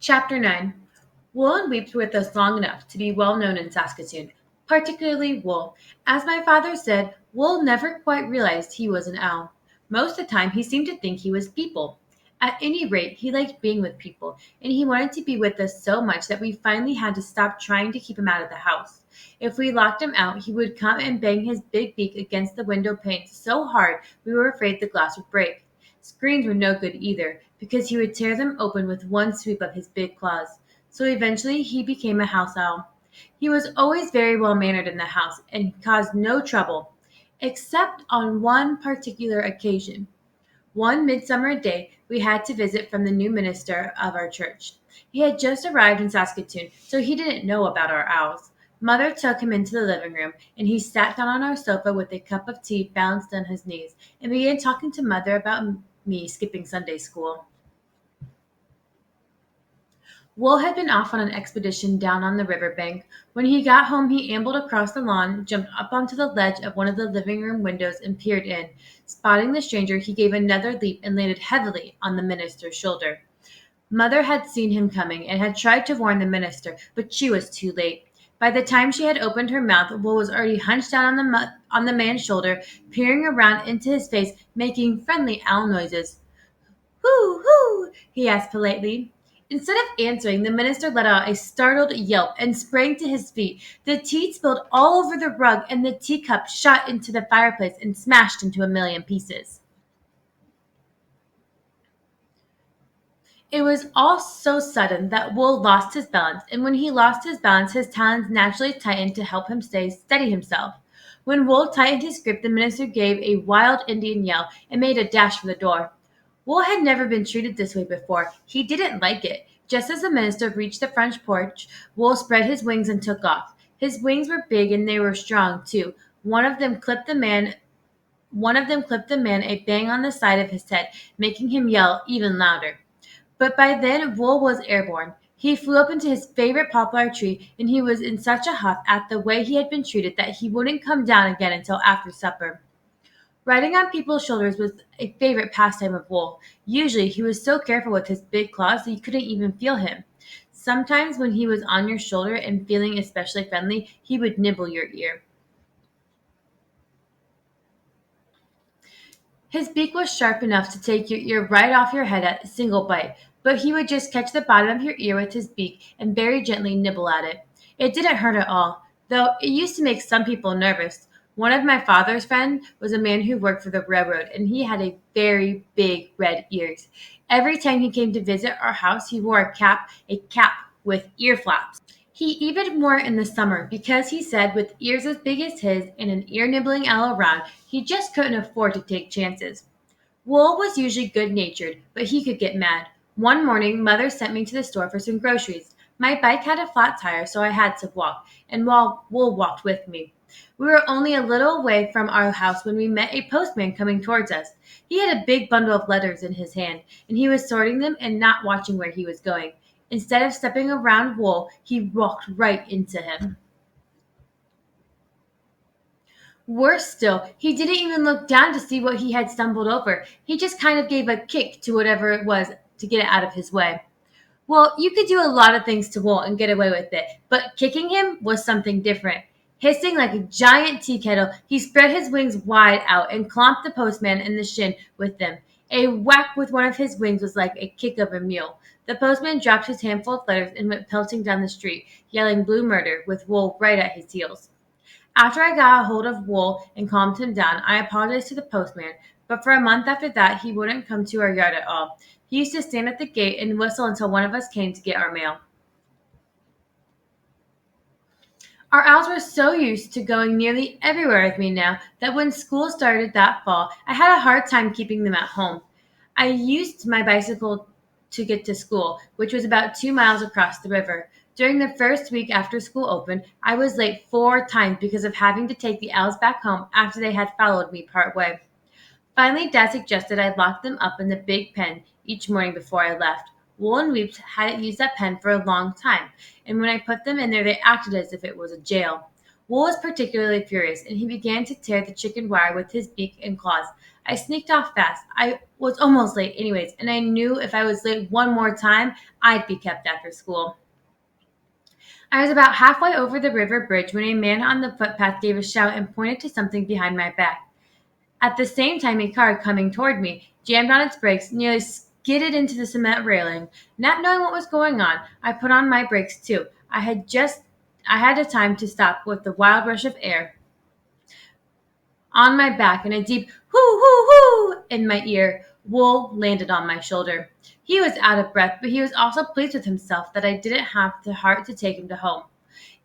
Chapter 9. Wool and Weeps were with us long enough to be well known in Saskatoon, particularly Wool. As my father said, Wool never quite realized he was an owl. Most of the time, he seemed to think he was people. At any rate, he liked being with people, and he wanted to be with us so much that we finally had to stop trying to keep him out of the house. If we locked him out, he would come and bang his big beak against the window panes so hard we were afraid the glass would break. Screens were no good either, because he would tear them open with one sweep of his big claws. So eventually he became a house owl. He was always very well mannered in the house and caused no trouble, except on one particular occasion. One midsummer day we had to visit from the new minister of our church. He had just arrived in Saskatoon, so he didn't know about our owls. Mother took him into the living room, and he sat down on our sofa with a cup of tea balanced on his knees and began talking to Mother about me skipping Sunday school. Will had been off on an expedition down on the river bank. When he got home, he ambled across the lawn, jumped up onto the ledge of one of the living room windows, and peered in. Spotting the stranger, he gave another leap and landed heavily on the minister's shoulder. Mother had seen him coming and had tried to warn the minister, but she was too late. By the time she had opened her mouth, Will was already hunched down on the man's shoulder, peering around into his face, making friendly owl noises. "Who, who?" he asked politely. Instead of answering, the minister let out a startled yelp and sprang to his feet. The tea spilled all over the rug, and the teacup shot into the fireplace and smashed into a million pieces. It was all so sudden that Wool lost his balance, and when he lost his balance, his talons naturally tightened to help him stay steady himself. When Wool tightened his grip, the minister gave a wild Indian yell and made a dash for the door. Wool had never been treated this way before. He didn't like it. Just as the minister reached the front porch, Wool spread his wings and took off. His wings were big and they were strong too. One of them clipped the man a bang on the side of his head, making him yell even louder. But by then Wool was airborne. He flew up into his favorite poplar tree, and he was in such a huff at the way he had been treated that he wouldn't come down again until after supper. Riding on people's shoulders was a favorite pastime of Wool. Usually he was so careful with his big claws that you couldn't even feel him. Sometimes when he was on your shoulder and feeling especially friendly, he would nibble your ear. His beak was sharp enough to take your ear right off your head at a single bite, but he would just catch the bottom of your ear with his beak and very gently nibble at it. It didn't hurt at all, though it used to make some people nervous. One of my father's friends was a man who worked for the railroad, and he had a very big red ears. Every time he came to visit our house, he wore a cap with ear flaps. He even wore it in the summer because he said with ears as big as his and an ear nibbling owl around, he just couldn't afford to take chances. Wool was usually good natured, but he could get mad. One morning, Mother sent me to the store for some groceries. My bike had a flat tire, so I had to walk, and while Wool walked with me. We were only a little way from our house when we met a postman coming towards us. He had a big bundle of letters in his hand, and he was sorting them and not watching where he was going. Instead of stepping around Wool, he walked right into him. Worse still, he didn't even look down to see what he had stumbled over. He just kind of gave a kick to whatever it was to get it out of his way. Well, you could do a lot of things to Wool and get away with it, but kicking him was something different. Hissing like a giant tea kettle, he spread his wings wide out and clomped the postman in the shin with them. A whack with one of his wings was like a kick of a mule. The postman dropped his handful of letters and went pelting down the street, yelling blue murder, with Wool right at his heels. After I got a hold of Wool and calmed him down, I apologized to the postman, but for a month after that, he wouldn't come to our yard at all. He used to stand at the gate and whistle until one of us came to get our mail. Our owls were so used to going nearly everywhere with me now that when school started that fall, I had a hard time keeping them at home. I used my bicycle to get to school, which was about 2 miles across the river. During the first week after school opened, I was late 4 times because of having to take the owls back home after they had followed me part way. Finally, Dad suggested I lock them up in the big pen each morning before I left. Wool and Weeps hadn't used that pen for a long time, and when I put them in there, they acted as if it was a jail. Wool was particularly furious, and he began to tear the chicken wire with his beak and claws. I sneaked off fast. I was almost late, anyways, and I knew if I was late one more time, I'd be kept after school. I was about halfway over the river bridge when a man on the footpath gave a shout and pointed to something behind my back. At the same time, a car coming toward me jammed on its brakes, nearly skidded into the cement railing. Not knowing what was going on, I put on my brakes too. I had a time to stop with the wild rush of air on my back and a deep hoo hoo hoo in my ear. Wool landed on my shoulder. He was out of breath, but he was also pleased with himself that I didn't have the heart to take him to home.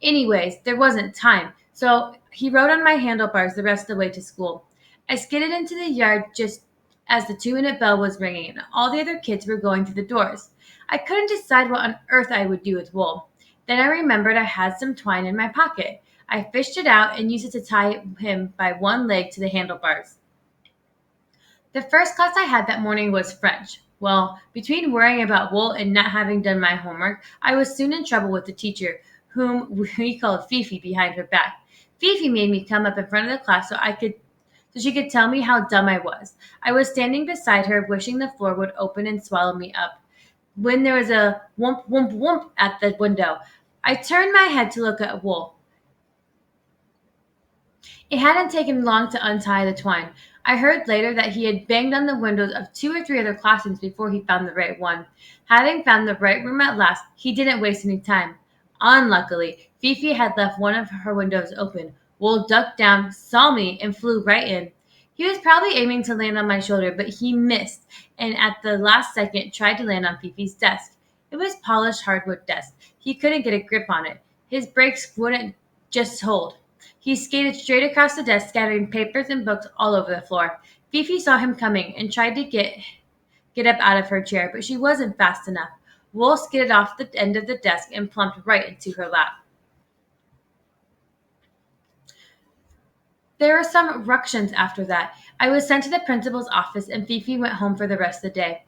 Anyways, there wasn't time, so he rode on my handlebars the rest of the way to school. I skidded into the yard just as the 2-minute bell was ringing and all the other kids were going through the doors. I couldn't decide what on earth I would do with Wool. Then I remembered I had some twine in my pocket. I fished it out and used it to tie him by one leg to the handlebars. The first class I had that morning was French. Well, between worrying about Wool and not having done my homework, I was soon in trouble with the teacher, whom we called Fifi behind her back. Fifi made me come up in front of the class so she could tell me how dumb I was. I was standing beside her, wishing the floor would open and swallow me up, when there was a whoomp whoomp whoomp at the window. I turned my head to look at Wool. It hadn't taken long to untie the twine. I heard later that he had banged on the windows of 2 or 3 other classrooms before he found the right one. Having found the right room at last, he didn't waste any time. Unluckily, Fifi had left one of her windows open. Wool ducked down, saw me, and flew right in. He was probably aiming to land on my shoulder, but he missed, and at the last second tried to land on Fifi's desk. It was polished hardwood desk. He couldn't get a grip on it. His brakes wouldn't just hold. He skated straight across the desk, scattering papers and books all over the floor. Fifi saw him coming and tried to get up out of her chair, but she wasn't fast enough. Wool skidded off the end of the desk and plumped right into her lap. There were some ructions after that. I was sent to the principal's office, and Fifi went home for the rest of the day.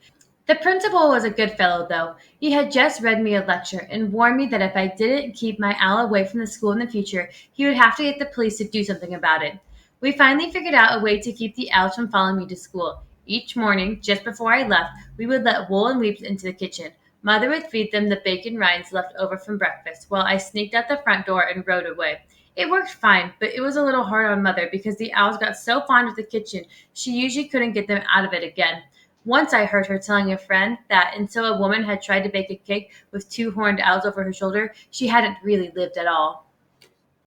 The principal was a good fellow, though. He had just read me a lecture and warned me that if I didn't keep my owl away from the school in the future, he would have to get the police to do something about it. We finally figured out a way to keep the owls from following me to school. Each morning, just before I left, we would let Wool and Weeps into the kitchen. Mother would feed them the bacon rinds left over from breakfast, while I sneaked out the front door and rode away. It worked fine, but it was a little hard on Mother because the owls got so fond of the kitchen, she usually couldn't get them out of it again. Once I heard her telling a friend that until a woman had tried to bake a cake with 2 horned owls over her shoulder, she hadn't really lived at all.